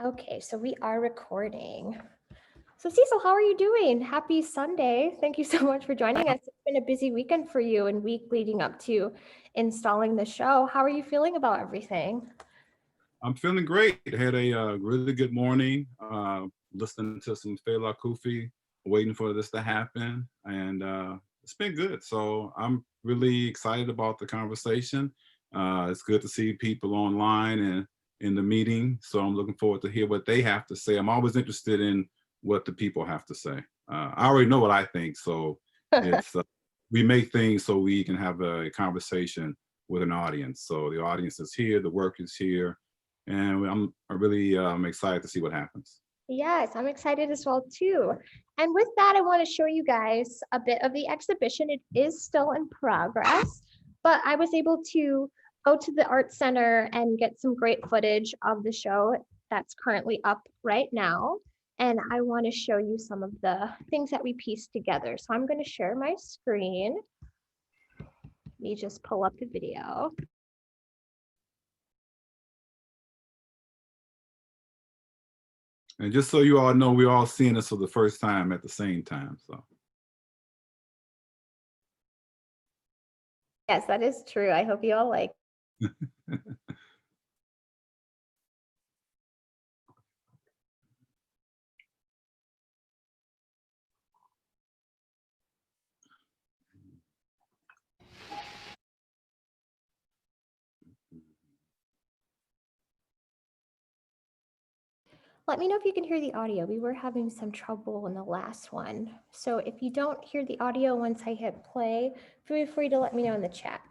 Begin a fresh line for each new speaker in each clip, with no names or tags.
Okay, so we are recording. So Cecil, how are you doing? Happy Sunday. Thank you so much for joining us. It's been a busy weekend for you and week leading up to installing the show. How are you feeling about everything?
I'm feeling great. I had a really good morning, listening to some Fela Kufi, waiting for this to happen. And it's been good. So I'm really excited about the conversation. It's good to see people online and in the meeting. So I'm looking forward to hear what they have to say. I'm always interested in what the people have to say. I already know what I think. So it's we make things so we can have a conversation with an audience. So the audience is here, the work is here, and I'm really excited to see what happens.
Yes, I'm excited as well too. And with that, I want to show you guys a bit of the exhibition. It is still in progress, but I was able to go to the art center and get some great footage of the show that's currently up right now. And I want to show you some of the things that we pieced together. So I'm going to share my screen. Let me just pull up the video.
And just so you all know, we're all seeing this for the first time at the same time. So.
Yes, that is true. I hope you all like. Let me know if you can hear the audio. We were having some trouble in the last one. So if you don't hear the audio once I hit play, feel free to let me know in the chat.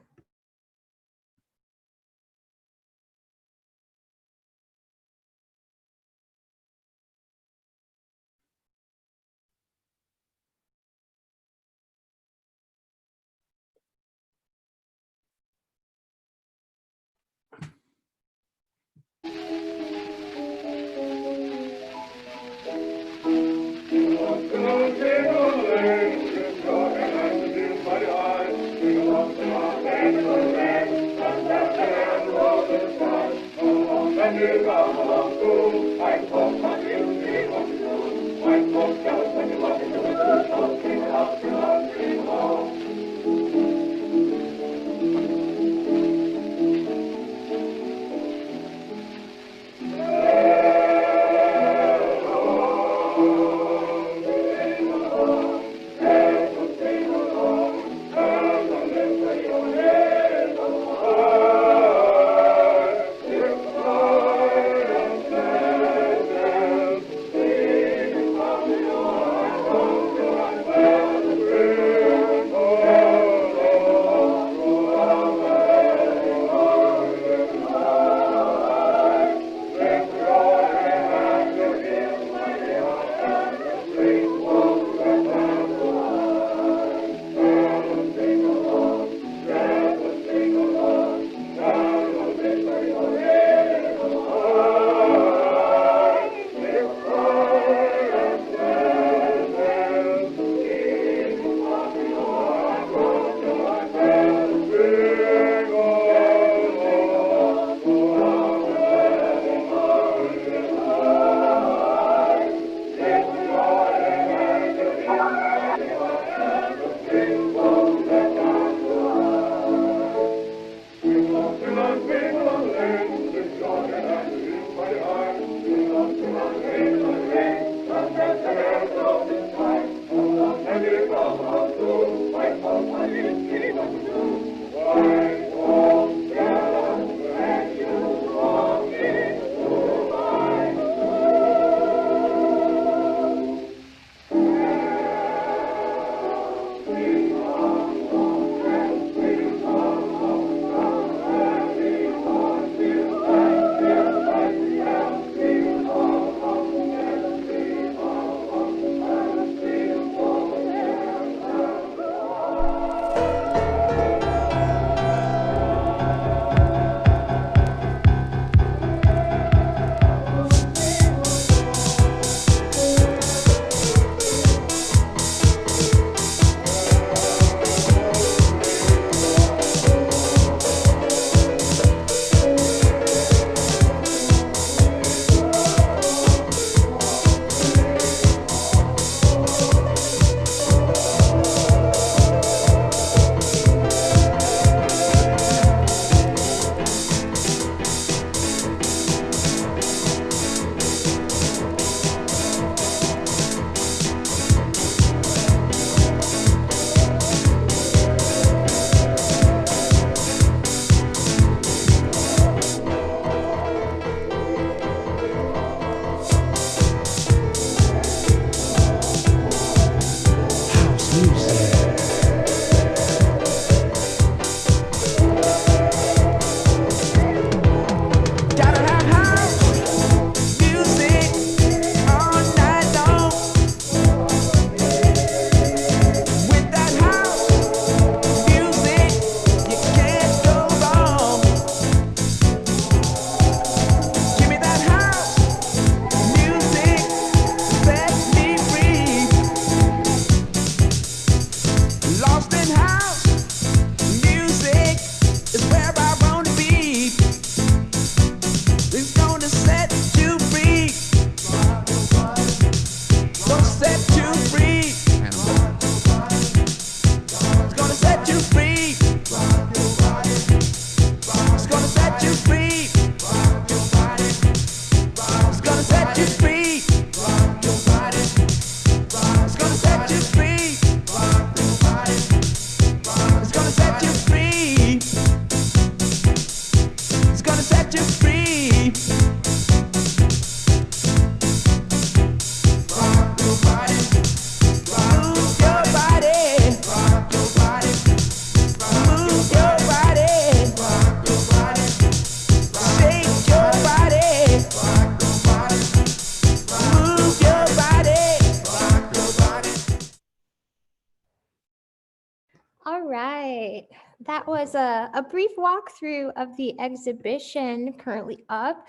right. That was a brief walkthrough of the exhibition currently up.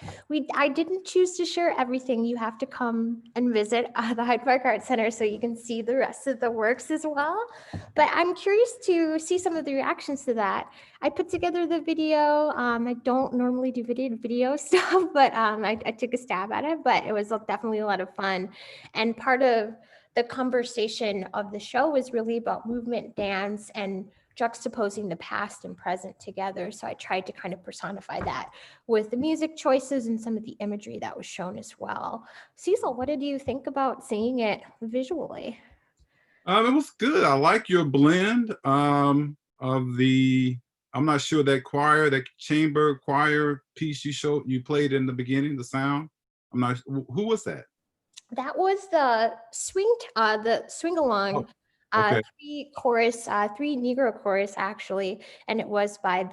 I didn't choose to share everything. You have to come and visit the Hyde Park Art Center so you can see the rest of the works as well. But I'm curious to see some of the reactions to that. I put together the video. I don't normally do video stuff, but I took a stab at it, but it was definitely a lot of fun. And part of the conversation of the show was really about movement, dance, and juxtaposing the past and present together. So I tried to kind of personify that with the music choices and some of the imagery that was shown as well. Cecil, what did you think about seeing it visually?
It was good. I like your blend of the, I'm not sure that choir, that chamber choir piece you played in the beginning, the sound. I'm not, who was that?
That was the swing along,
Okay.
three Negro chorus actually, and it was by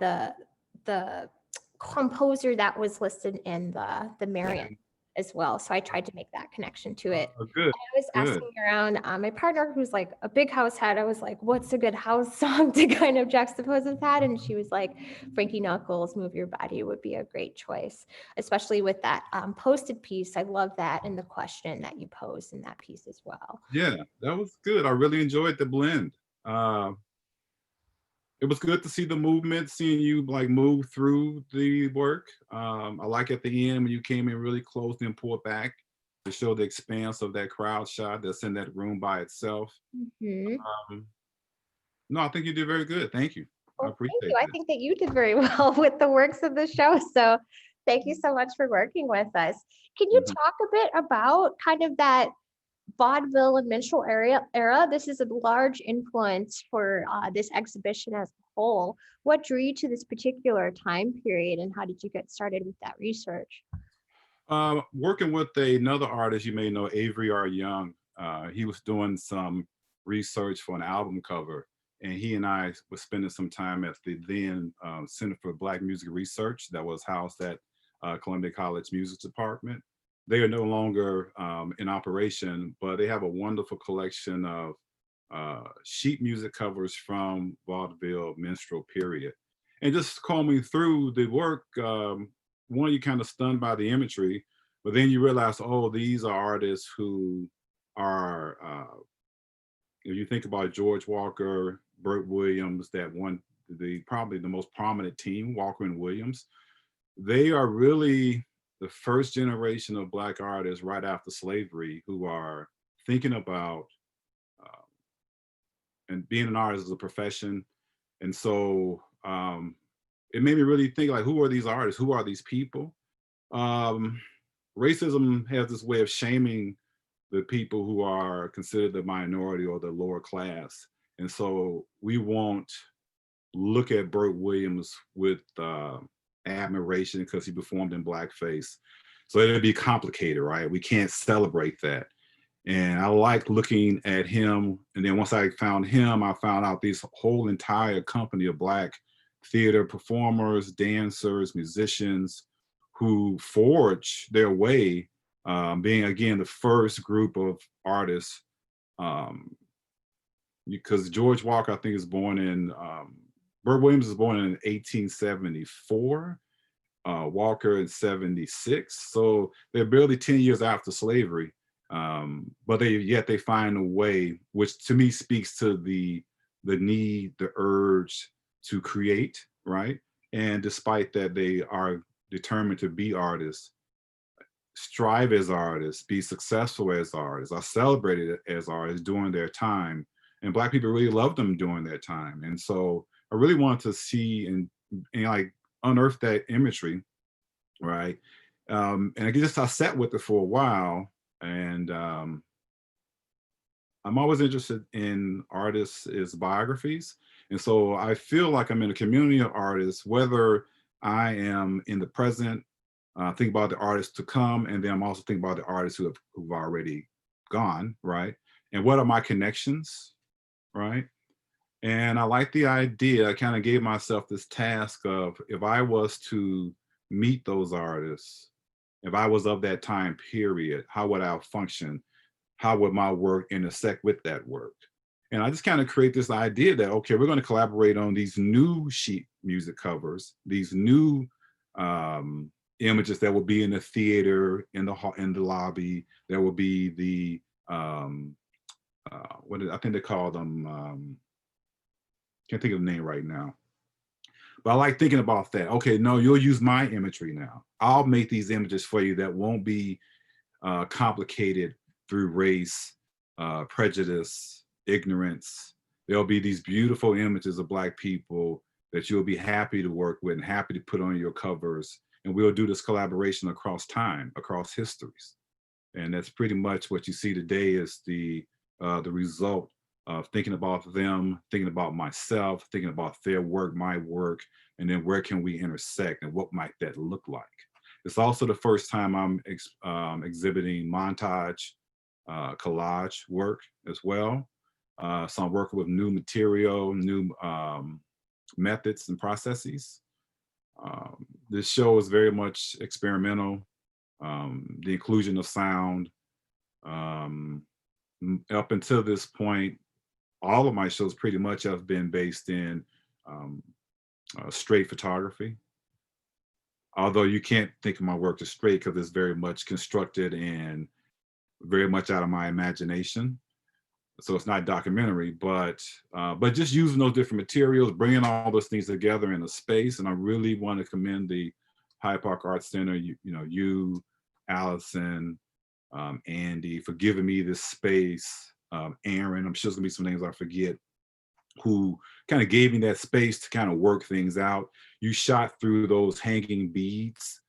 the composer that was listed in the Marion as well. So I tried to make that connection to it.
Good.
I was asking around my partner, who's like a big house head. I was like, "What's a good house song to kind of juxtapose with that?" And she was like, "Frankie Knuckles, Move Your Body" would be a great choice, especially with that posted piece. I love that and the question that you posed in that piece as well.
Yeah, that was good. I really enjoyed the blend. It was good to see the movement, seeing you like move through the work. I like at the end when you came in really close and pulled back to show the expanse of that crowd shot that's in that room by itself.
Mm-hmm.
No, I think you did very good. Thank you. I
Well,
appreciate
thank you.
it.
I think that you did very well with the works of the show. So thank you so much for working with us. Can you talk a bit about kind of that vaudeville and minstrel era? This is a large influence for this exhibition as a whole. What drew you to this particular time period, and how did you get started with that research?
Working with another artist you may know, Avery R. Young, he was doing some research for an album cover, and he and I were spending some time at the then Center for Black Music Research that was housed at Columbia College Music Department. They are no longer in operation, but they have a wonderful collection of sheet music covers from vaudeville minstrel period. And just combing through the work, one, you kind of stunned by the imagery, but then you realize, oh, these are artists who are, if you think about George Walker, Burt Williams, that one, probably the most prominent team, Walker and Williams, they are really the first generation of Black artists right after slavery who are thinking about and being an artist is a profession. And so it made me really think, like, who are these artists? Who are these people? Racism has this way of shaming the people who are considered the minority or the lower class. And so we won't look at Burt Williams with admiration because he performed in blackface. So it'd be complicated, right? We can't celebrate that. And I liked looking at him. And then once I found him, I found out this whole entire company of Black theater performers, dancers, musicians who forge their way, being again the first group of artists. Because George Walker, I think, is born in, Burt Williams is born in 1874, Walker in 76. So they're barely 10 years after slavery. But yet they find a way, which to me speaks to the need, the urge to create, right? And despite that, they are determined to be artists, strive as artists, be successful as artists, are celebrated as artists during their time. And Black people really loved them during that time. And so I really wanted to see and like unearth that imagery, right? And I sat with it for a while. And I'm always interested in artists' biographies. And so I feel like I'm in a community of artists, whether I am in the present, think about the artists to come, and then I'm also thinking about the artists who've already gone, right? And what are my connections, right? And I like the idea. I kind of gave myself this task of, if I was to meet those artists, if I was of that time period, how would I function? How would my work intersect with that work? And I just kind of create this idea that, okay, we're going to collaborate on these new sheet music covers, these new images that will be in the theater, in the lobby. There will be the I think they call them. Can't think of the name right now. But I like thinking about that. Okay, no, you'll use my imagery now. I'll make these images for you that won't be complicated through race, prejudice, ignorance. There'll be these beautiful images of Black people that you'll be happy to work with and happy to put on your covers. And we'll do this collaboration across time, across histories. And that's pretty much what you see today is the result of thinking about them, thinking about myself, thinking about their work, my work, and then where can we intersect and what might that look like? It's also the first time I'm exhibiting montage, collage work as well. So I'm working with new material, new methods and processes. This show is very much experimental. The inclusion of sound. Up until this point, all of my shows pretty much have been based in straight photography. Although you can't think of my work as straight because it's very much constructed and very much out of my imagination. So it's not documentary, but just using those different materials, bringing all those things together in a space. And I really want to commend the Hyde Park Arts Center, you, Allison, Andy, for giving me this space. Aaron, I'm sure there's gonna be some names I forget, who kind of gave me that space to kind of work things out. You shot through those hanging beads,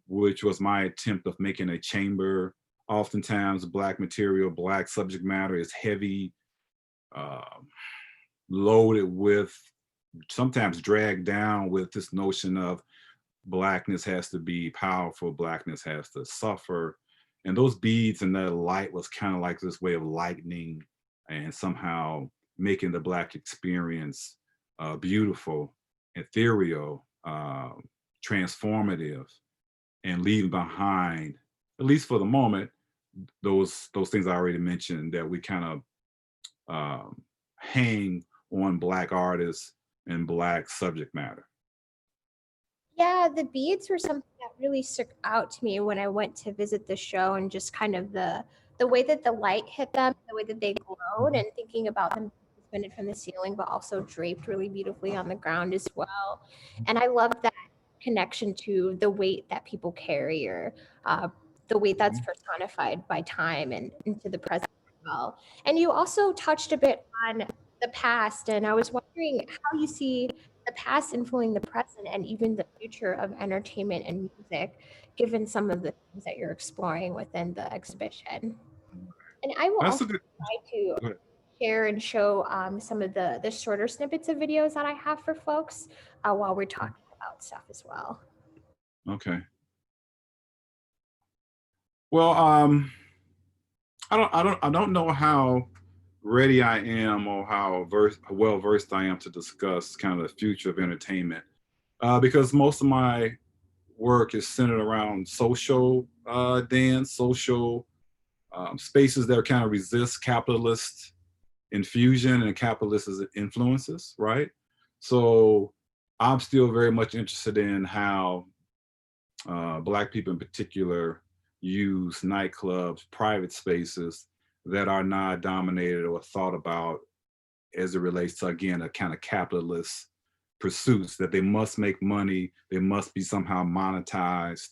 which was my attempt of making a chamber. Oftentimes Black material, Black subject matter is heavy, loaded with, sometimes dragged down with this notion of Blackness has to be powerful, Blackness has to suffer. And those beads and that light was kind of like this way of lightening and somehow making the Black experience beautiful, ethereal, transformative, and leaving behind, at least for the moment, those things I already mentioned that we kind of hang on Black artists and Black subject matter.
Yeah, the beads were something that really stuck out to me when I went to visit the show, and just kind of the way that the light hit them, the way that they glowed, and thinking about them suspended from the ceiling, but also draped really beautifully on the ground as well. And I love that connection to the weight that people carry, or the weight that's personified by time and into the present as well. And you also touched a bit on the past, and I was wondering how you see the past influencing the present and even the future of entertainment and music, given some of the things that you're exploring within the exhibition. And I will
That's
also
a good.
try to
Go ahead.
share and show some of the shorter snippets of videos that I have for folks while we're talking about stuff as well.
Okay. Well, I don't know how ready I am or how well versed I am to discuss kind of the future of entertainment, because most of my work is centered around social dance, social spaces that kind of resist capitalist infusion and capitalist influences, right? So I'm still very much interested in how Black people in particular use nightclubs, private spaces that are not dominated or thought about as it relates to, again, a kind of capitalist pursuits, that they must make money, they must be somehow monetized.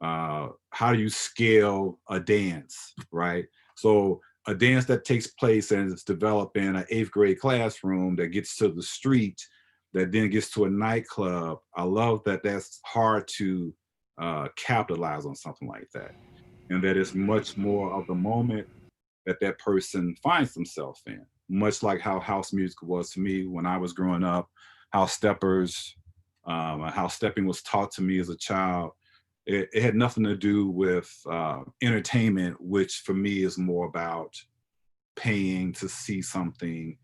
How do you scale a dance, right? So a dance that takes place and is developed in an 8th grade classroom that gets to the street, that then gets to a nightclub. I love that that's hard to capitalize on something like that. And that it's much more of the moment that that person finds themselves in, much like how house music was to me when I was growing up, how steppers, how stepping was taught to me as a child. It had nothing to do with entertainment, which for me is more about paying to see something.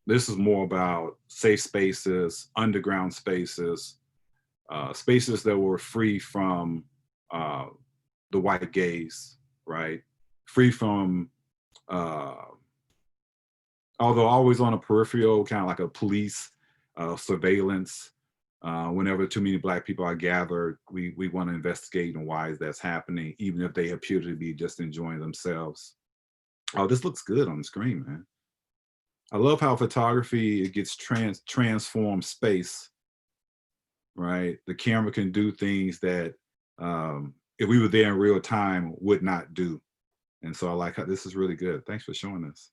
This is more about safe spaces, underground spaces, spaces that were free from the white gaze, right? Free from although always on a peripheral, kind of like a police surveillance. Whenever too many Black people are gathered, we want to investigate and why that's happening, even if they appear to be just enjoying themselves. Oh, this looks good on the screen, man. I love how photography, it gets transformed space, right? The camera can do things that if we were there in real time would not do. And so I like how this is really good. Thanks for showing this.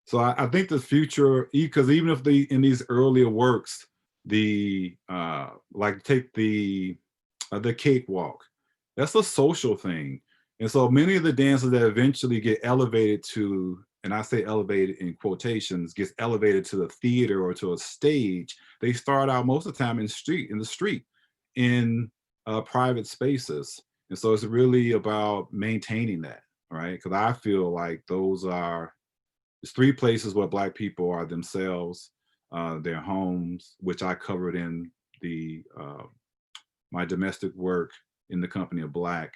So I think the future, because even if in these earlier works, the like take the cakewalk, that's a social thing. And so many of the dances that eventually get elevated to, and I say elevated in quotations, gets elevated to the theater or to a stage, they start out most of the time in the street, in private spaces. And so it's really about maintaining that, right? Because I feel like there's three places where Black people are themselves, their homes, which I covered in the my domestic work in the Company of Black,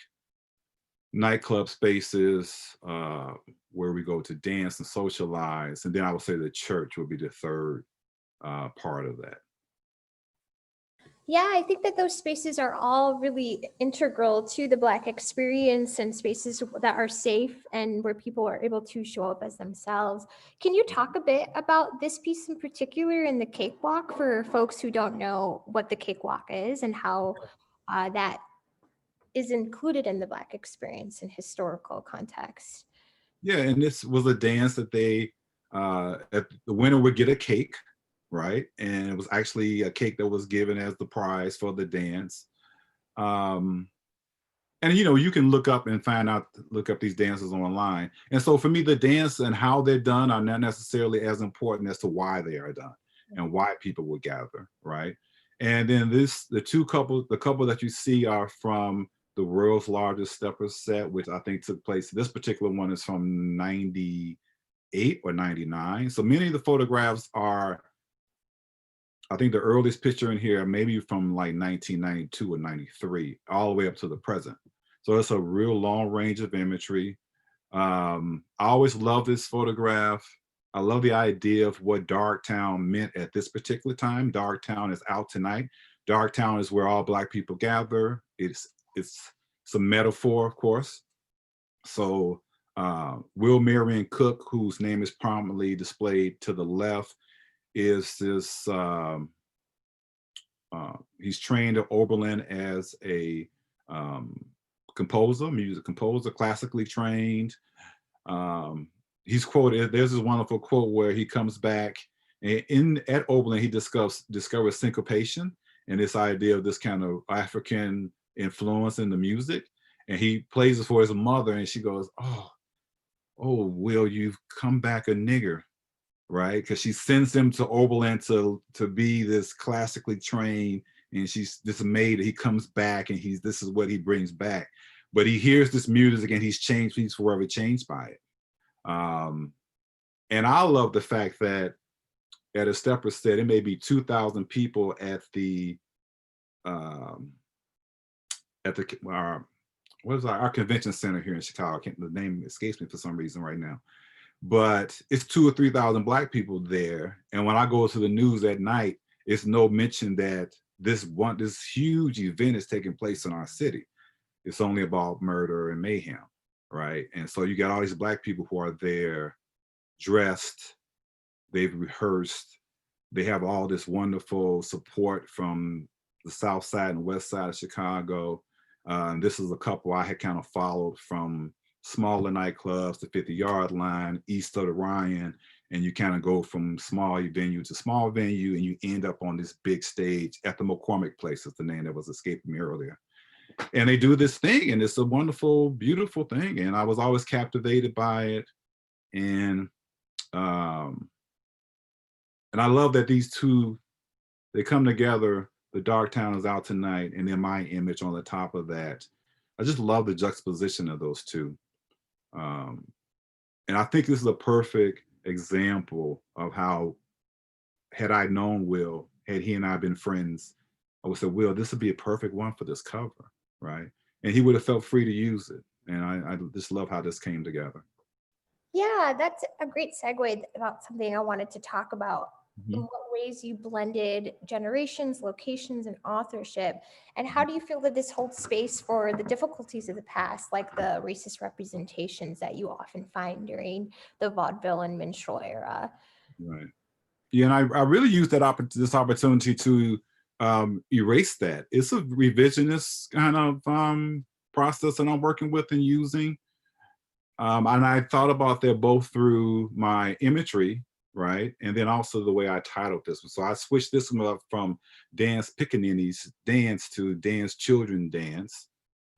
nightclub spaces where we go to dance and socialize, and then I would say the church would be the third part of that.
Yeah, I think that those spaces are all really integral to the Black experience, and spaces that are safe and where people are able to show up as themselves. Can you talk a bit about this piece in particular in the cakewalk for folks who don't know what the cakewalk is and how that is included in the Black experience in historical context?
Yeah, and this was a dance that the winner would get a cake, right? And it was actually a cake that was given as the prize for the dance. And you can look up these dances online. And so for me, the dance and how they're done are not necessarily as important as to why they are done and why people would gather, right? And then the couple that you see are from the world's largest stepper set, which I think took place. This particular one is from 98 or 99. So many of the photographs are, I think the earliest picture in here, maybe from like 1992 or 93, all the way up to the present. So it's a real long range of imagery. I always love this photograph. I love the idea of what Darktown meant at this particular time. Darktown is out tonight. Darktown is where all Black people gather. It's a metaphor, of course. So Will Marion Cook, whose name is prominently displayed to the left, is this, he's trained at Oberlin as a music composer, classically trained. He's quoted, there's this wonderful quote where he comes back and at Oberlin, he discovers syncopation and this idea of this kind of African influence in the music. And he plays it for his mother and she goes, oh, Will, you've come back a nigger, right? Because she sends him to Oberlin to be this classically trained, and she's dismayed that he comes back and this is what he brings back. But he hears this music and he's forever changed by it. And I love the fact that at a stepper set, it may be 2,000 people at our convention center here in Chicago. The name escapes me for some reason right now. But it's 2,000 or 3,000 Black people there. And when I go to the news at night, it's no mention that this huge event is taking place in our city. It's only about murder and mayhem, right? And so you got all these Black people who are there dressed, they've rehearsed, they have all this wonderful support from the South Side and West Side of Chicago. This is a couple I had kind of followed from smaller nightclubs, the 50-yard line, east of the Ryan, and you kind of go from small venue to small venue, and you end up on this big stage at the McCormick Place, is the name that was escaping me earlier. And they do this thing, and it's a wonderful, beautiful thing, and I was always captivated by it. And I love that these two, they come together. The Darktown is out tonight, and then my image on the top of that. I just love the juxtaposition of those two. And I think this is a perfect example of how, had I known Will, had he and I been friends, I would say, Will, this would be a perfect one for this cover, right? And he would have felt free to use it. And I just love how this came together.
Yeah, that's a great segue about something I wanted to talk about. In
Mhm.
what ways you blended generations, locations, and authorship, and how do you feel that this holds space for the difficulties of the past, like the racist representations that you often find during the vaudeville and minstrel era?
Right. Yeah, and I really use this opportunity to erase that. It's a revisionist kind of process that I'm working with and using. And I thought about that both through my imagery, right? And then also the way I titled this one. So I switched this one up from Dance Pickaninnies Dance to Dance Children Dance.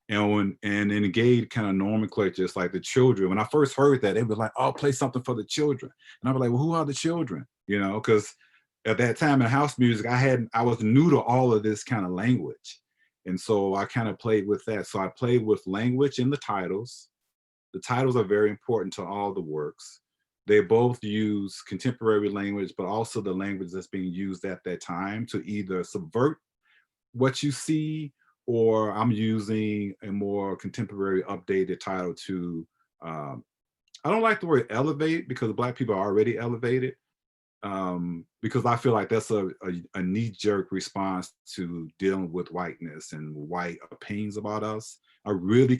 And in gay kind of nomenclature, it's like the children. When I first heard that, they were like, "Oh, play something for the children." And I was like, "Well, who are the children?" You know, because at that time in house music, I was new to all of this kind of language. And so I kind of played with that. So I played with language in the titles. The titles are very important to all the works. They both use contemporary language, but also the language that's being used at that time to either subvert what you see, or I'm using a more contemporary updated title to, um, I don't like the word elevate because Black people are already elevated, because I feel like that's a knee-jerk response to dealing with whiteness and white opinions about us. I really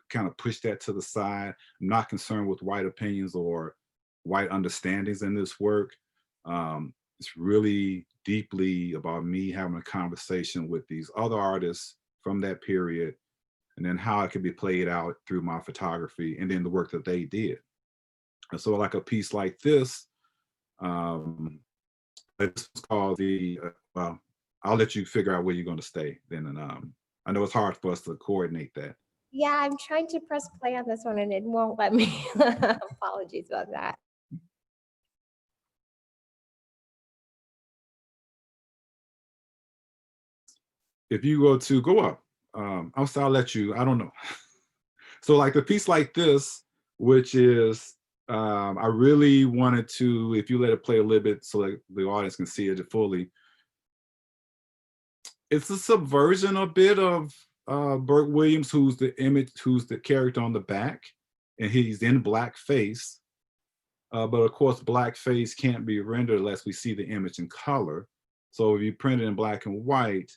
kind of push that to the side. I'm not concerned with white opinions or white understandings in this work. It's really deeply about me having a conversation with these other artists from that period, and then how it can be played out through my photography and then the work that they did. And so like a piece like this, um, it's called well, I'll let you figure out where you're going to stay then. And I know it's hard for us to coordinate that.
Yeah, I'm trying to press play on this one and it won't let me. Apologies about that.
If you go up, I'll let you, I don't know. So like a piece like this, which is, I really wanted to, if you let it play a little bit so that the audience can see it fully, it's a subversion a bit of Burt Williams, who's the character on the back, and he's in blackface. But of course, blackface can't be rendered unless we see the image in color. So if you print it in black and white,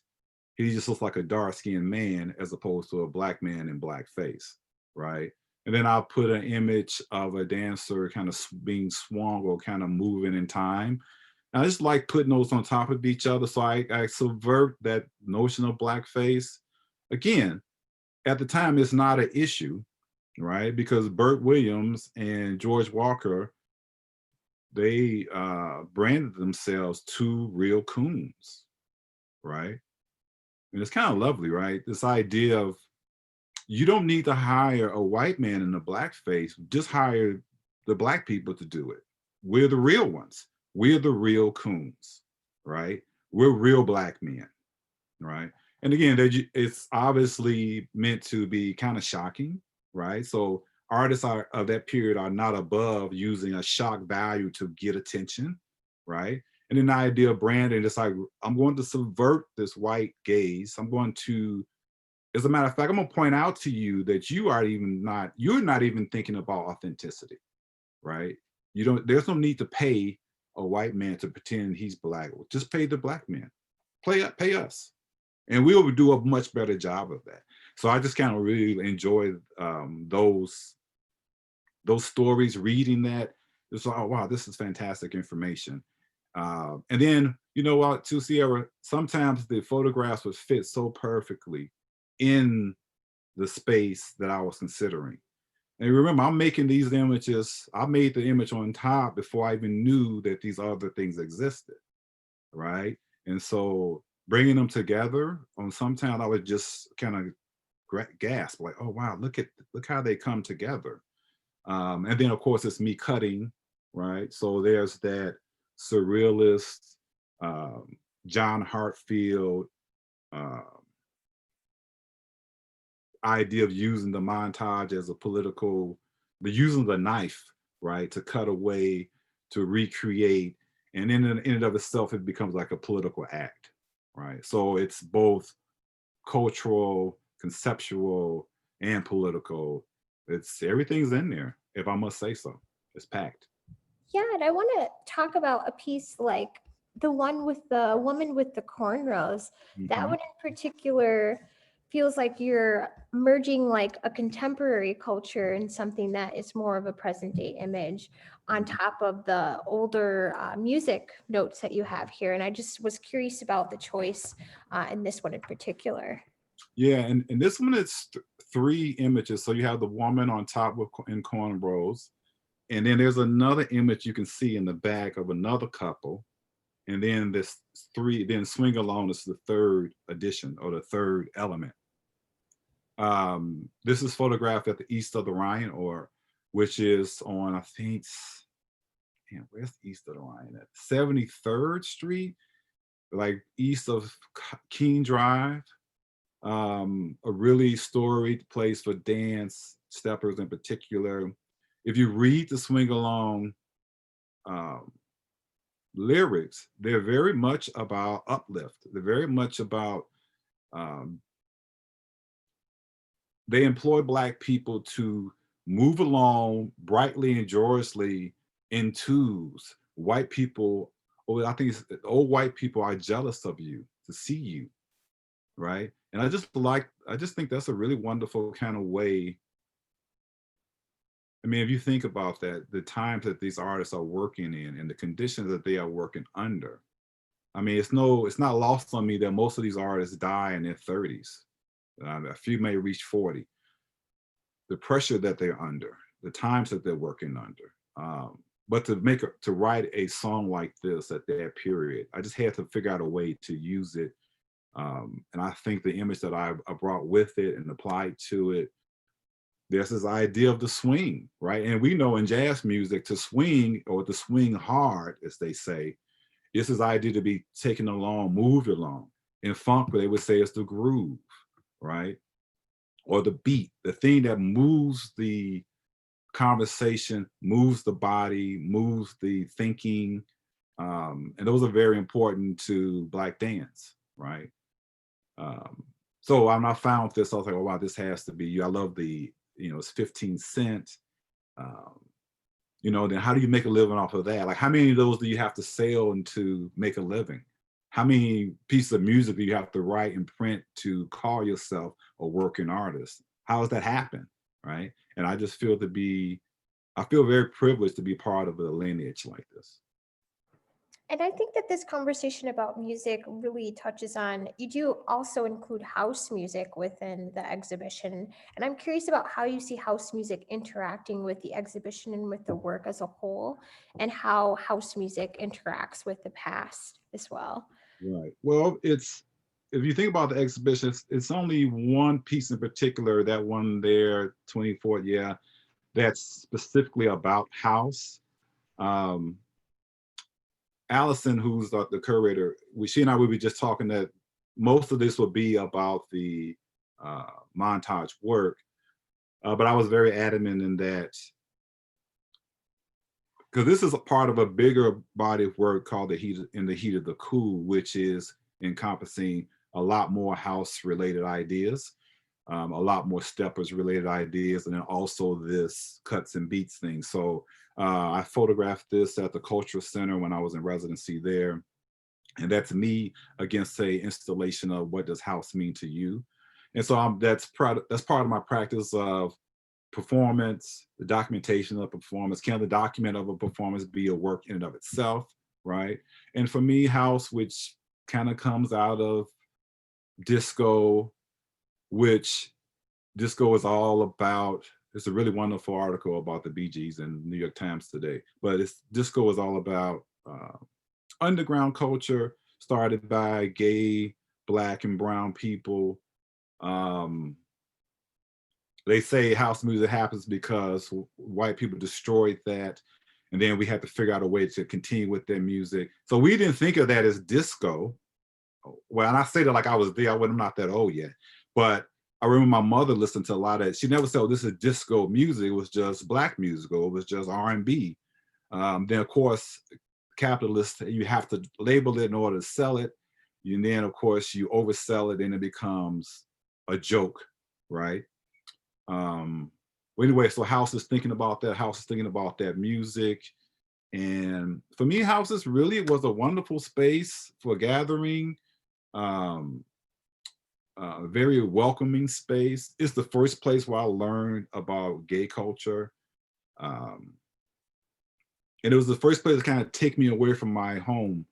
he just looks like a dark-skinned man as opposed to a black man in blackface, right? And then I'll put an image of a dancer kind of being swung or kind of moving in time. And I just like putting those on top of each other. So I subvert that notion of blackface. Again, at the time, it's not an issue, right? Because Burt Williams and George Walker, they branded themselves two real coons, right? And it's kind of lovely, right? This idea of you don't need to hire a white man in a blackface, just hire the Black people to do it. We're the real ones. We're the real coons, right? We're real Black men, right? And again, it's obviously meant to be kind of shocking, right? So artists of that period are not above using a shock value to get attention, right? And then the idea of branding, it's like, I'm going to subvert this white gaze. I'm going to, as a matter of fact, I'm gonna point out to you that you're not even thinking about authenticity, right? There's no need to pay a white man to pretend he's Black. Just pay the Black man. Pay us. And we will do a much better job of that. So I just kind of really enjoy those stories, reading that. It's like, oh wow, this is fantastic information. And then, you know what, to Sierra, sometimes the photographs would fit so perfectly in the space that I was considering. And remember, I'm making these images, I made the image on top before I even knew that these other things existed, right? And so bringing them together, on sometimes I would just kind of gasp, like, oh wow, look how they come together. And then of course it's me cutting, right? So there's that surrealist, um, John Hartfield idea of using the montage as a using the knife, right, to cut away, to recreate, and in and of itself, it becomes like a political act, right? So it's both cultural, conceptual, and political It's everything's in there, if I must say so. It's packed.
Yeah, and I want to talk about a piece like the one with the woman with the cornrows. That
Hmm.
one in particular feels like you're merging like a contemporary culture and something that is more of a present day image on top of the older music notes that you have here. And I just was curious about the choice in this one in particular.
Yeah, and this one it's three images. So you have the woman on top with in cornrows, and then there's another image you can see in the back of another couple, and then this three, then swing along is the third addition or the third element. This is photographed at the east of the Rhine, or which is on, I think, man, where's the east of the Rhine at? 73rd Street, like east of Keene Drive. A really storied place for dance, steppers in particular. If you read the swing along um, lyrics, they're very much about uplift. They're very much about, um, they employ Black people to move along brightly and joyously in twos. White people, or I think it's old white people are jealous of you to see you, right? And I just think that's a really wonderful kind of way. I mean, if you think about that, the times that these artists are working in and the conditions that they are working under, I mean, it's not lost on me that most of these artists die in their 30s. A few may reach 40. The pressure that they're under, the times that they're working under. But to write a song like this at that period, I just had to figure out a way to use it. And I think the image that I brought with it and applied to it, there's this idea of the swing, right? And we know in jazz music, to swing or to swing hard, as they say, is this idea to be taken along, moved along. In funk, they would say it's the groove, right? Or the beat, the thing that moves the conversation, moves the body, moves the thinking. And those are very important to Black dance, right? So when I found this, I was like, oh, wow, this has to be you. I love the, it's 15 cents. Um, then how do you make a living off of that? Like, how many of those do you have to sell and to make a living? How many pieces of music do you have to write and print to call yourself a working artist? How does that happen, right? And I feel very privileged to be part of a lineage like this.
And I think that this conversation about music really touches on, you do also include house music within the exhibition. And I'm curious about how you see house music interacting with the exhibition and with the work as a whole, and how house music interacts with the past as well.
Right. Well, if you think about the exhibition, it's only one piece in particular, that one there, 24th, yeah, that's specifically about house. Um, Allison, who's the curator, she and I would be just talking that most of this will be about the montage work, but I was very adamant in that, because this is a part of a bigger body of work called In the Heat of the Cool, which is encompassing a lot more house related ideas, a lot more steppers related ideas, and then also this cuts and beats thing. So I photographed this at the Cultural Center when I was in residency there. And that's me against a installation of what does house mean to you. And so that's part of my practice of performance, the documentation of performance. Can the document of a performance be a work in and of itself, right? And for me, house, which kind of comes out of disco, which disco is all about. It's a really wonderful article about the Bee Gees in New York Times today, but disco is all about underground culture started by gay, Black, and brown people. They say house music happens because white people destroyed that, and then we had to figure out a way to continue with their music. So we didn't think of that as disco. Well, and I say that like I was there. I'm not that old yet, but I remember my mother listened to a lot of it. She never said, "Oh, this is disco music." It was just Black music, or it was just R&B. Then, of course, capitalists, you have to label it in order to sell it. And then, of course, you oversell it, and it becomes a joke, right? well, anyway, so House is thinking about that. House is thinking about that music. And for me, Houses really was a wonderful space for gathering, um, a very welcoming space. It's the first place where I learned about gay culture. Um, and it was the first place to kind of take me away from my home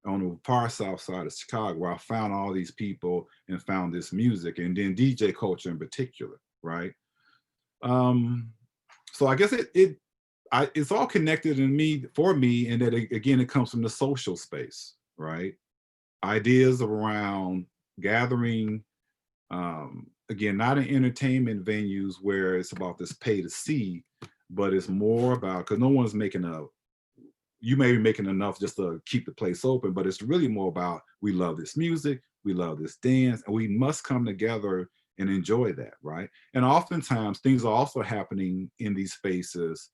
on the far south side of Chicago, where I found all these people and found this music, and then DJ culture in particular, right? Um, so I guess it's all connected in me for me, and that again, it comes from the social space, right? Ideas around gathering, again, not in entertainment venues where it's about this pay to see, but it's more about, because no one's making you may be making enough just to keep the place open, but it's really more about, we love this music, we love this dance, and we must come together and enjoy that, right? And oftentimes things are also happening in these spaces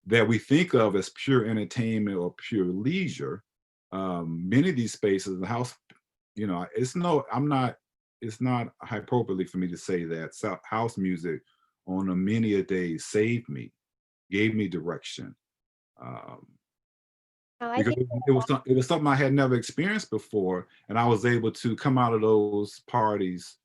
that we think of as pure entertainment or pure leisure. Many of these spaces, the house, it's not hyperbole for me to say that house music on a many a day saved me, gave me direction.
No, I
Because
think
it was something I had never experienced before, and I was able to come out of those parties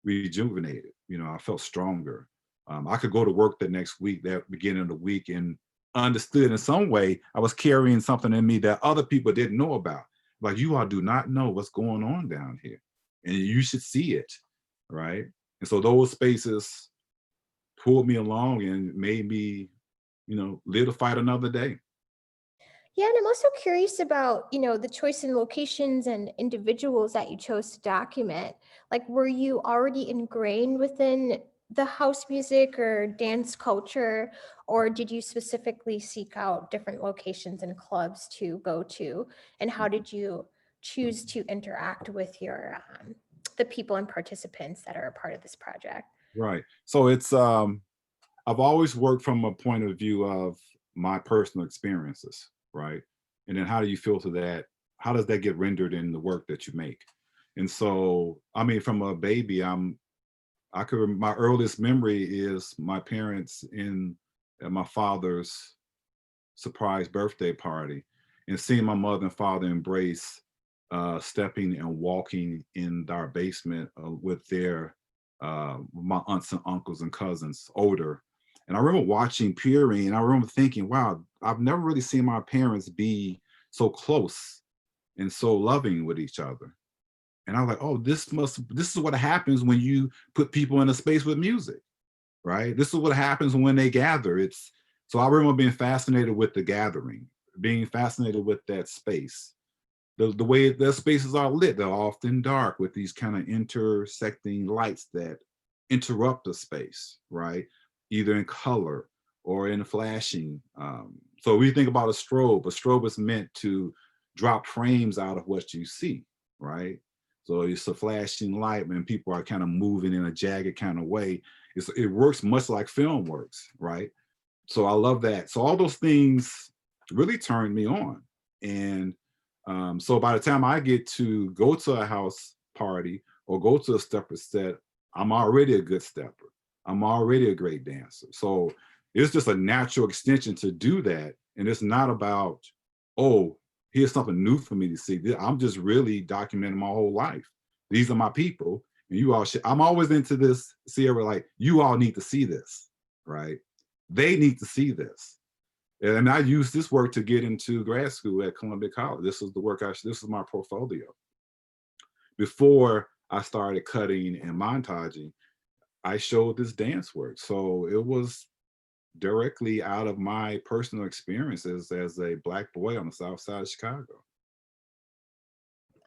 rejuvenated. I felt stronger. I could go to work the next week, that beginning of the week, and understood in some way I was carrying something in me that other people didn't know about. Like, you all do not know what's going on down here, and you should see it, right? And so those spaces pulled me along and made me, live to fight another day.
Yeah, and I'm also curious about, the choice in locations and individuals that you chose to document. Like, were you already ingrained within the house music or dance culture, or did you specifically seek out different locations and clubs to go to? And how did you choose to interact with the people and participants that are a part of this project?
Right. So I've always worked from a point of view of my personal experiences, right? And then how do you filter that? How does that get rendered in the work that you make? And so, I mean, from a baby, my earliest memory is my parents at my father's surprise birthday party, and seeing my mother and father embrace, stepping and walking in our basement with my aunts and uncles and cousins, older. And I remember watching, peering, and I remember thinking, wow, I've never really seen my parents be so close and so loving with each other. And I was like, oh, this is what happens when you put people in a space with music, right? This is what happens when they gather. So I remember being fascinated with the gathering, being fascinated with that space. The way the spaces are lit, they're often dark with these kind of intersecting lights that interrupt the space, right? Either in color or in flashing. So we think about a strobe is meant to drop frames out of what you see, right? So it's a flashing light when people are kind of moving in a jagged kind of way. It works much like film works, right? So I love that. So all those things really turned me on. And so by the time I get to go to a house party or go to a stepper set, I'm already a good stepper. I'm already a great dancer. So it's just a natural extension to do that. And it's not about, oh, here's something new for me to see. I'm just really documenting my whole life. These are my people. And you all should, I'm always into this, Sierra, like, you all need to see this, right? They need to see this. And I used this work to get into grad school at Columbia College. This was the work this was my portfolio. Before I started cutting and montaging, I showed this dance work. So it was directly out of my personal experiences as a Black boy on the South Side of Chicago.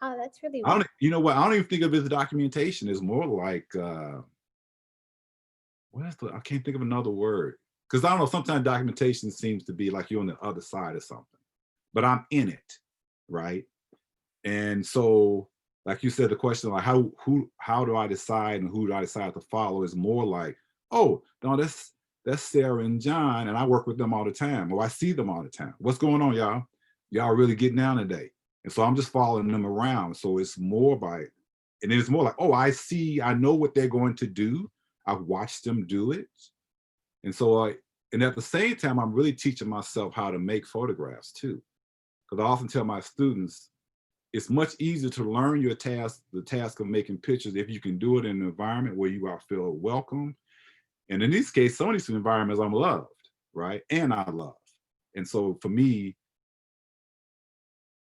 Oh, that's really
I
well.
don't, you know what? I don't even think of it as documentation. It's more like, I can't think of another word. Because I don't know, sometimes documentation seems to be like you're on the other side of something, but I'm in it, right? And so, like you said, the question like how do I decide and who do I decide to follow is more like, oh, no, that's Sarah and John, and I work with them all the time, or I see them all the time. What's going on, y'all? Y'all really getting down today? And so I'm just following them around. So it's more by, and it's more like, oh, I know what they're going to do. I've watched them do it. And so and at the same time, I'm really teaching myself how to make photographs too. Because I often tell my students, it's much easier to learn your task, the task of making pictures, if you can do it in an environment where you are feel welcome. And in this case, some of these environments I'm loved, right? And I love. And so for me,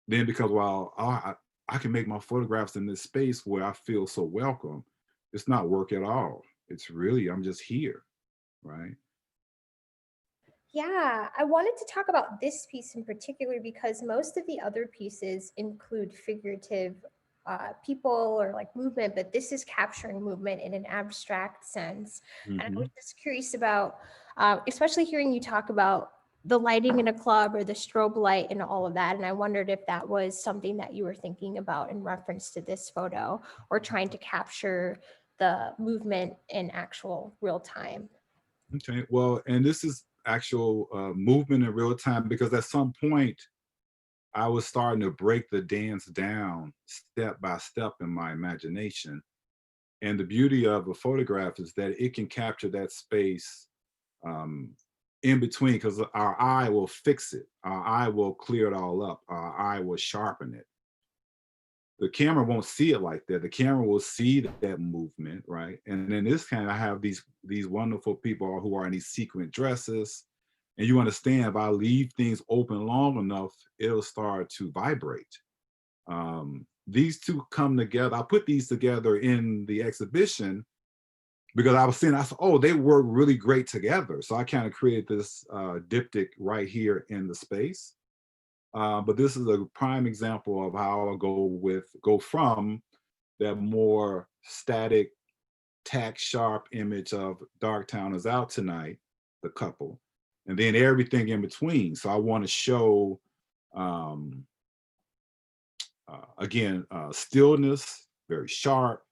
then because while I can make my photographs in this space where I feel so welcome, it's not work at all. It's really, I'm just here, right?
Yeah, I wanted to talk about this piece in particular because most of the other pieces include figurative people or like movement, but this is capturing movement in an abstract sense. And I was just curious about, especially hearing you talk about the lighting in a club or the strobe light and all of that. And I wondered if that was something that you were thinking about in reference to this photo or trying to capture the movement in actual real time.
Okay, well, and this is actual movement in real time, because at some point I was starting to break the dance down step by step in my imagination. And the beauty of a photograph is that it can capture that space in between, because our eye will fix it. Our eye will clear it all up. Our eye will sharpen it. The camera won't see it like that. The camera will see that movement, right? And then this kind of, I have these wonderful people who are in these sequin dresses, and you understand, if I leave things open long enough, it'll start to vibrate. These two come together. I put these together in the exhibition because I was seeing, I said, oh, they work really great together. So I kind of created this diptych right here in the space. But this is a prime example of how I'll go from that more static, tack sharp image of Darktown is out tonight, the couple, and then everything in between. So I want to show, again, stillness, very sharp,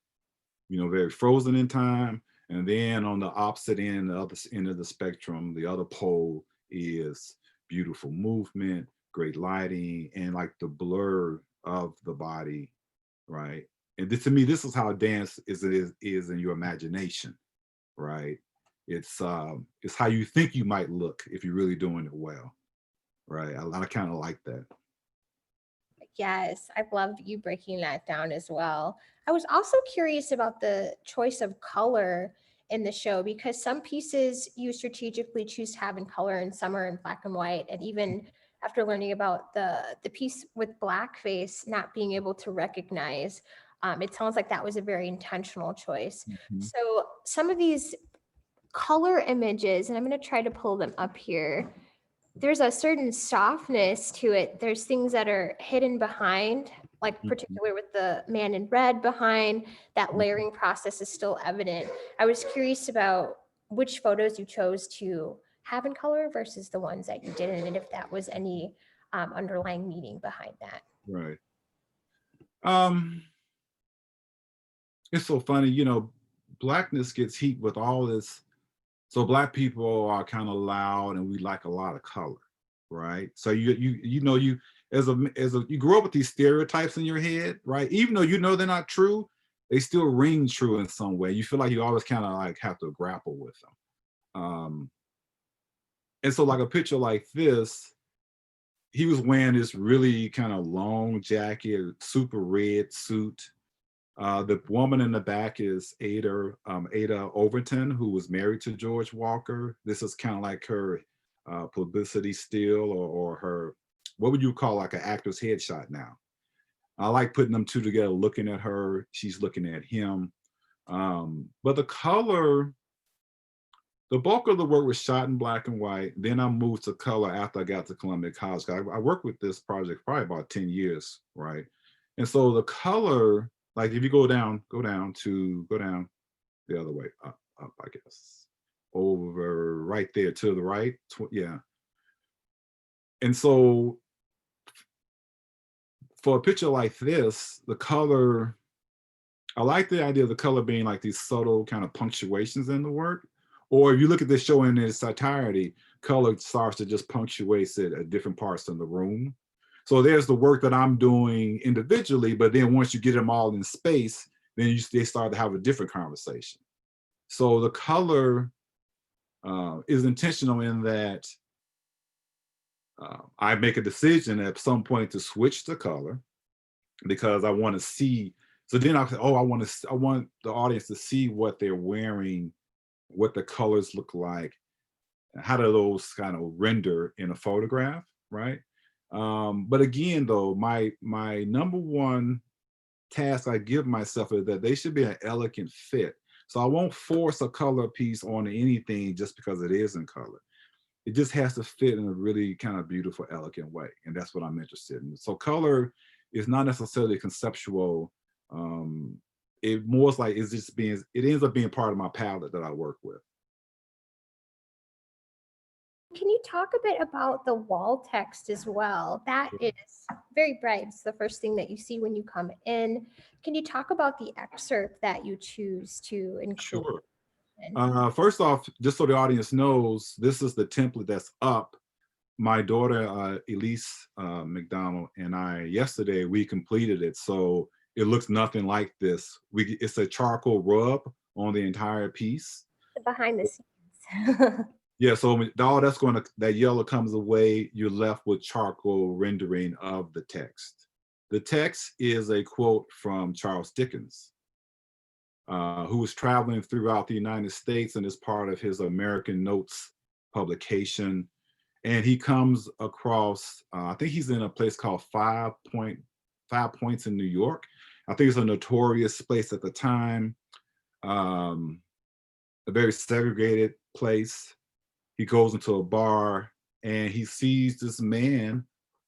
very frozen in time. And then on the opposite end, the other end of the spectrum, the other pole is beautiful movement, great lighting, and like the blur of the body, right? And this, to me, this is how dance is in your imagination, right? It's how you think you might look if you're really doing it well, right? I kind of like that.
Yes, I've loved you breaking that down as well. I was also curious about the choice of color in the show because some pieces you strategically choose to have in color and some are in black and white. And even after learning about the piece with blackface not being able to recognize, it sounds like that was a very intentional choice.
Mhm.
So some of these color images, and I'm going to try to pull them up here, there's a certain softness to it. There's things that are hidden behind, like
Mhm.
particularly with the man in red behind, that
Mhm.
layering process is still evident. I was curious about which photos you chose to have in color versus the ones that you didn't, and if that was any underlying meaning behind that.
Right. Um, it's so funny, blackness gets heat with all this. So black people are kind of loud and we like a lot of color, right? So you as a you grow up with these stereotypes in your head, right? Even though they're not true, they still ring true in some way. You feel like you always kind of like have to grapple with them. And so like a picture like this, he was wearing this really kind of long jacket, super red suit. The woman in the back is Ada Overton, who was married to George Walker. This is kind of like her publicity still, or her, what would you call like an actor's headshot now? I like putting them two together, looking at her, she's looking at him. But the color, the bulk of the work was shot in black and white. Then I moved to color after I got to Columbia College. I worked with this project probably about 10 years, right? And so the color, like if you go down the other way, up, I guess, over right there to the right, yeah. And so for a picture like this, the color, I like the idea of the color being like these subtle kind of punctuations in the work. Or if you look at this show in its entirety, color starts to just punctuate it at different parts of the room. So there's the work that I'm doing individually, but then once you get them all in space, then they start to have a different conversation. So the color is intentional in that I make a decision at some point to switch the color because I want to see. So then I say, oh, I want the audience to see what they're wearing, what the colors look like, how do those kind of render in a photograph, right? But again, though, my number one task I give myself is that they should be an elegant fit. So I won't force a color piece on anything just because it is in color. It just has to fit in a really kind of beautiful, elegant way. And that's what I'm interested in. So color is not necessarily conceptual. It more like it's just being, it ends up being part of my palette that I work with.
Can you talk a bit about the wall text as well? That is very bright. It's the first thing that you see when you come in. Can you talk about the excerpt that you choose to include?
Sure. First off, just so the audience knows, this is the template that's up. My daughter, Elise McDonald, and I, yesterday, we completed it. So it looks nothing like this. It's a charcoal rub on the entire piece.
Behind the scenes.
Yeah, so all that yellow comes away, you're left with charcoal rendering of the text. The text is a quote from Charles Dickens, who was traveling throughout the United States and is part of his American Notes publication. And he comes across, I think he's in a place called 5 Points in New York. I think it's a notorious place at the time, a very segregated place. He goes into a bar and he sees this man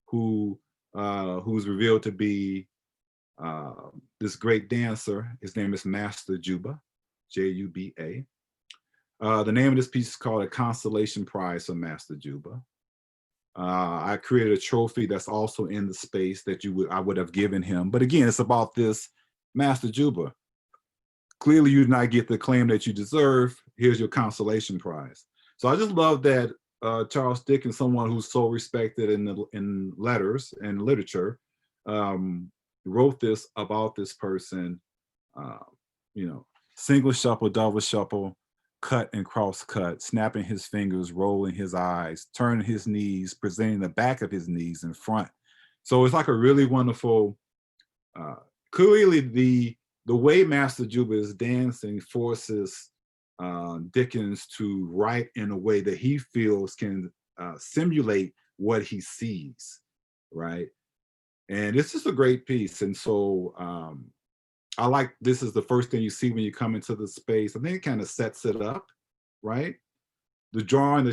who's revealed to be this great dancer. His name is Master Juba, J-U-B-A. The name of this piece is called A Consolation Prize for Master Juba. I created a trophy that's also in the space that I would have given him. But again, it's about this Master Juba. Clearly, you did not get the acclaim that you deserve. Here's your consolation prize. So I just love that Charles Dickens, someone who's so respected in letters and literature, wrote this about this person, single shuffle, double shuffle, cut and cross cut, snapping his fingers, rolling his eyes, turning his knees, presenting the back of his knees in front. So it's like a really wonderful, clearly the way Master Juba is dancing forces Dickens to write in a way that he feels can simulate what he sees, right? And it's just a great piece. And so I like, this is the first thing you see when you come into the space. I think it kind of sets it up, right? The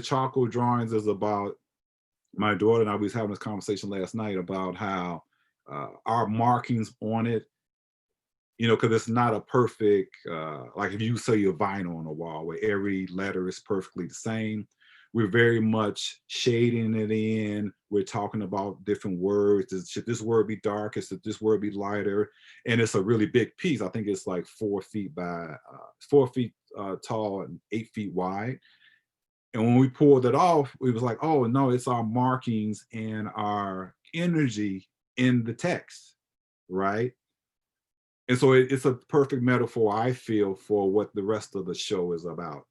charcoal drawings is about, my daughter and I was having this conversation last night about how our markings on it, because it's not a perfect, like if you say your vinyl on a wall where every letter is perfectly the same, we're very much shading it in. We're talking about different words. Should this word be darker? Should this word be lighter? And it's a really big piece. I think it's like 4 feet by 4 feet tall and 8 feet wide. And when we pulled it off, we was like, oh no, it's our markings and our energy in the text, right? And so it's a perfect metaphor, I feel, for what the rest of the show is about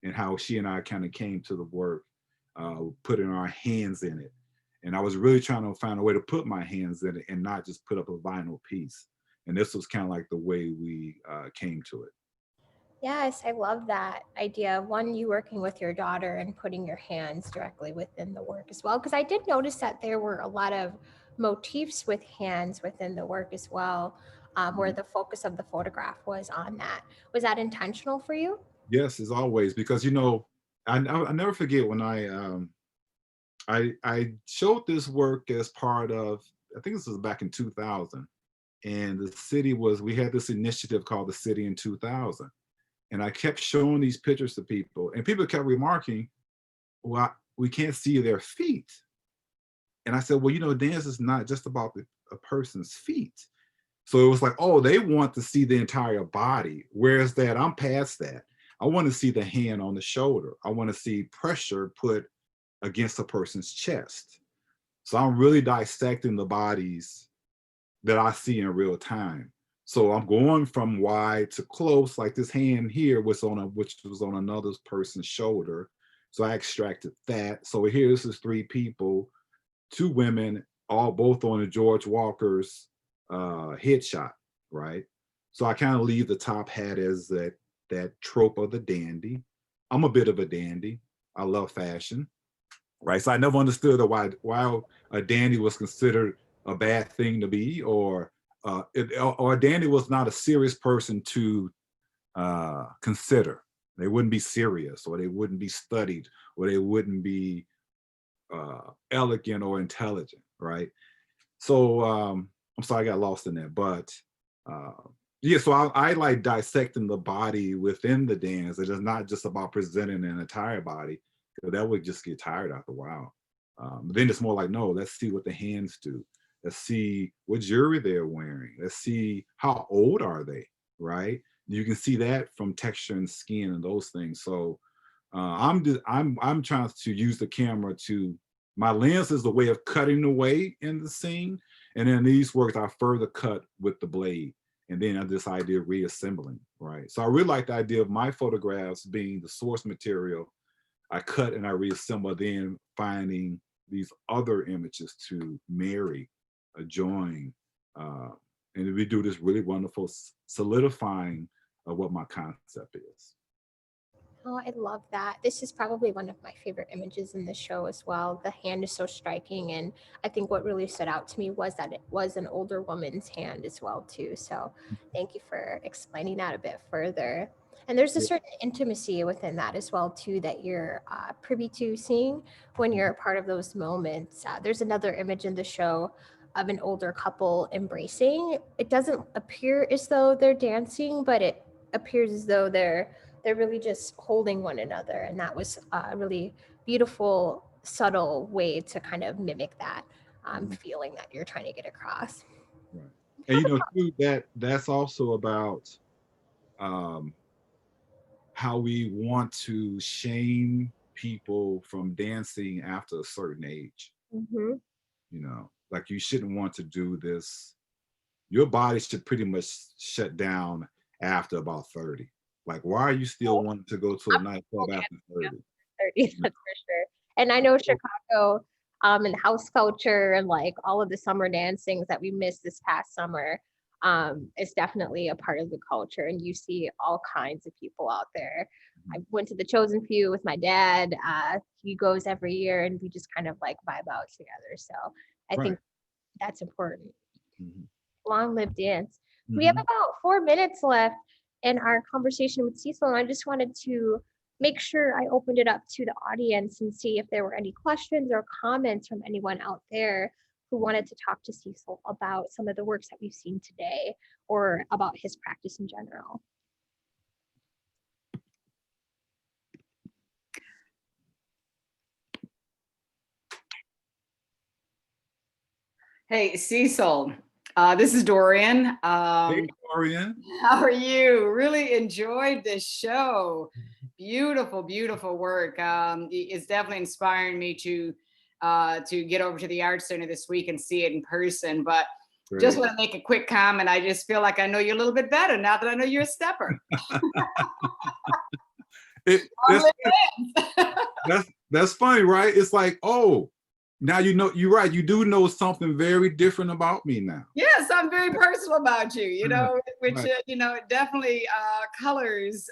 and how she and I kind of came to the work, putting our hands in it. And I was really trying to find a way to put my hands in it and not just put up a vinyl piece. And this was kind of like the way we came to it.
Yes, I love that idea. One, you working with your daughter and putting your hands directly within the work as well. Because I did notice that there were a lot of motifs with hands within the work as well, where the focus of the photograph was on that. Was that intentional for you?
Yes, as always, because I never forget when I showed this work as part of, I think this was back in 2000, and we had this initiative called the City in 2000. And I kept showing these pictures to people, and people kept remarking, well, we can't see their feet. And I said, well, dance is not just about a person's feet. So it was like, oh, they want to see the entire body. Whereas that, I'm past that. I want to see the hand on the shoulder. I want to see pressure put against a person's chest. So I'm really dissecting the bodies that I see in real time. So I'm going from wide to close, like this hand here which was on another person's shoulder. So I extracted that. So here, this is 3 people, 2 women, all both on a George Walker's headshot, right? So I kind of leave the top hat as that trope of the dandy. I'm a bit of a dandy. I love fashion, right? So I never understood why a dandy was considered a bad thing to be, or a dandy was not a serious person to consider. They wouldn't be serious, or they wouldn't be studied, or they wouldn't be elegant or intelligent, right? So I'm sorry I got lost in that, but yeah, so I like dissecting the body within the dance. It is not just about presenting an entire body, because that would just get tired after a while. Then it's more like, no, let's see what the hands do. Let's see what jewelry they're wearing. Let's see how old are they, right? You can see that from texture and skin and those things. So I'm trying to use the camera to, my lens is the way of cutting away in the scene, and then these works I further cut with the blade, and then this idea of reassembling, right? So I really like the idea of my photographs being the source material. I cut and I reassemble, then finding these other images to marry, join, and we do this really wonderful solidifying of what my concept is.
Oh, I love that. This is probably one of my favorite images in the show as well. The hand is so striking, and I think what really stood out to me was that it was an older woman's hand as well too. So thank you for explaining that a bit further. And there's a certain intimacy within that as well too that you're privy to seeing when you're a part of those moments. There's another image in the show of an older couple embracing. It doesn't appear as though they're dancing, but it appears as though they're really just holding one another. And that was a really beautiful, subtle way to kind of mimic that feeling that you're trying to get across.
Right. And you know, too, that's also about how we want to shame people from dancing after a certain age.
Mm-hmm.
You know, like you shouldn't want to do this. Your body should pretty much shut down after about 30. Like, why are you still wanting to go to a nightclub after 30?
30, that's for sure. And I know Chicago and house culture and like all of the summer dancings that we missed this past summer is definitely a part of the culture. And you see all kinds of people out there. I went to the Chosen Few with my dad. He goes every year and we just kind of like vibe out together. So I think that's important. Long live dance. We have about 4 minutes left in our conversation with Cecil, and I just wanted to make sure I opened it up to the audience and see if there were any questions or comments from anyone out there who wanted to talk to Cecil about some of the works that we've seen today or about his practice in general.
Hey, Cecil, this is Dorian.
Hey, Dorian.
How are you? Really enjoyed this show. Beautiful, beautiful work. It's definitely inspiring me to get over to the Art Center this week and see it in person. But just want to make a quick comment. I just feel like I know you a little bit better now that I know you're a stepper.
That's funny, right? It's like, oh, now you know, you're right. You do know something very different about me now.
Yes, I'm very personal about you, you know, which, you know, it definitely colors,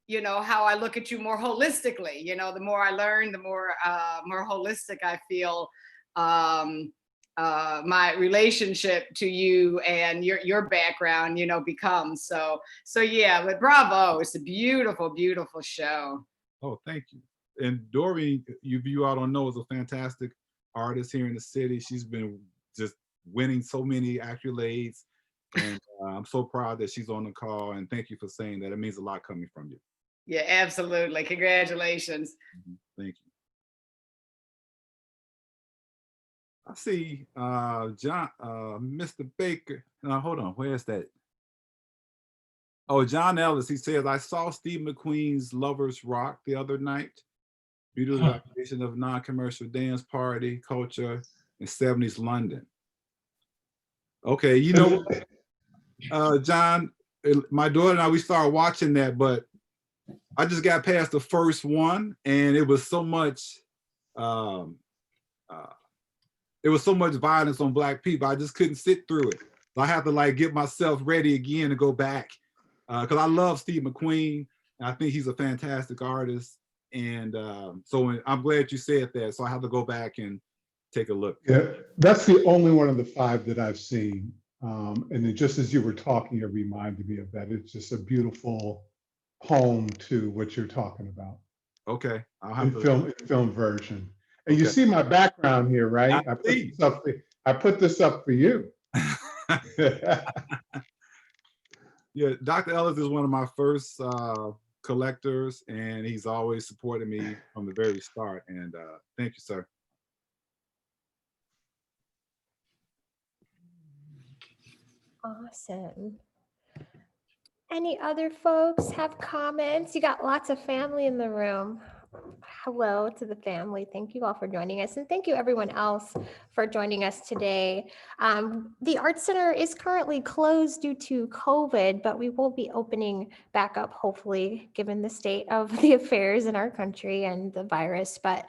you know, how I look at you more holistically. You know, the more I learn, the more holistic I feel my relationship to you and your background, you know, becomes. So yeah, but bravo. It's a beautiful, beautiful show.
Oh, thank you. And Dorian, you all don't know, is a fantastic artist here in the city. She's been just winning so many accolades, and I'm so proud that she's on the call. And thank you for saying that. It means a lot coming from you.
Yeah, absolutely. Congratulations.
Thank you. I see John, Mr. Baker. Hold on, where's that? Oh, John Ellis. He says, I saw Steve McQueen's Lovers Rock the other night. Beautiful application of non-commercial dance party culture in 70s London. Okay, you know, John, my daughter and I, we started watching that, but I just got past the first one, and it was so much. It was so much violence on Black people. I just couldn't sit through it. So I have to like get myself ready again to go back, because I love Steve McQueen. And I think he's a fantastic artist. And so I'm glad you said that. So I have to go back and take a look.
Yeah, that's the only one of the 5 that I've seen. And then just as you were talking, it reminded me of that. It's just a beautiful home to what you're talking about.
Okay, I'll have to.
In film version. And you
Okay.
see my background here, right?
I
put this up for you.
Yeah, Dr. Ellis is one of my first collectors, and he's always supported me from the very start. And thank you, sir.
Awesome. Any other folks have comments? You got lots of family in the room. Hello to the family. Thank you all for joining us. And thank you everyone else for joining us today. The Art Center is currently closed due to COVID, but we will be opening back up, hopefully, given the state of the affairs in our country and the virus. But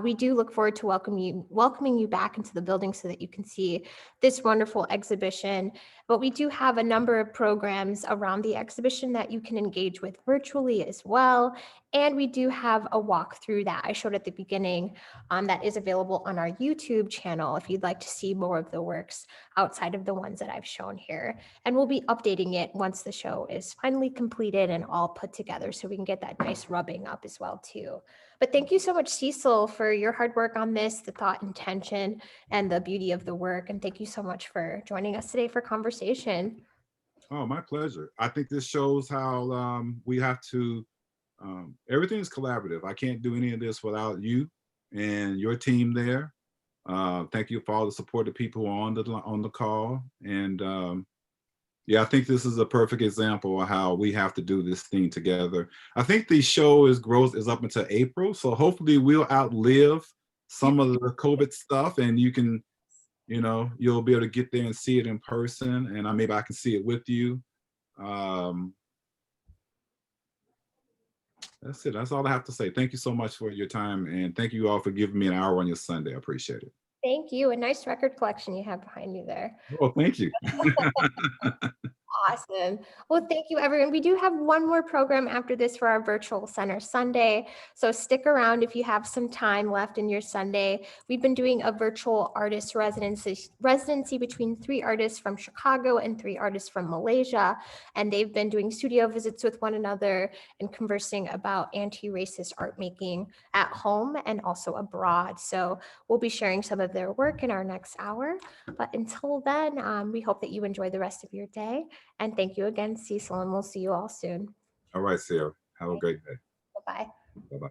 we do look forward to welcoming you back into the building so that you can see this wonderful exhibition. But we do have a number of programs around the exhibition that you can engage with virtually as well. And we do have a walkthrough that I showed at the beginning that is available on our YouTube channel if you'd like to see more of the works outside of the ones that I've shown here. And we'll be updating it once the show is finally completed and all put together so we can get that nice rubbing up as well too. But thank you so much, Cecil, for your hard work on this, the thought, intention, and the beauty of the work. And thank you so much for joining us today for conversation.
Oh, my pleasure. I think this shows how we have to, everything is collaborative. I can't do any of this without you and your team there. Thank you for all the support of people on the call. And yeah, I think this is a perfect example of how we have to do this thing together. I think the show is up until April. So hopefully we'll outlive some of the COVID stuff, and you can, you'll be able to get there and see it in person, and maybe I can see it with you. That's it. That's all I have to say. Thank you so much for your time, and thank you all for giving me an hour on your Sunday. I appreciate it.
Thank you. A nice record collection you have behind you there.
Oh, thank you.
Awesome. Well, thank you, everyone. We do have one more program after this for our virtual center Sunday. So stick around if you have some time left in your Sunday. We've been doing a virtual artist residency between 3 artists from Chicago and 3 artists from Malaysia. And they've been doing studio visits with one another and conversing about anti-racist art making at home and also abroad. So we'll be sharing some of their work in our next hour. But until then, we hope that you enjoy the rest of your day. And thank you again, Cecil, and we'll see you all soon.
All right, Sarah. Have a great day.
Bye-bye.
Bye-bye.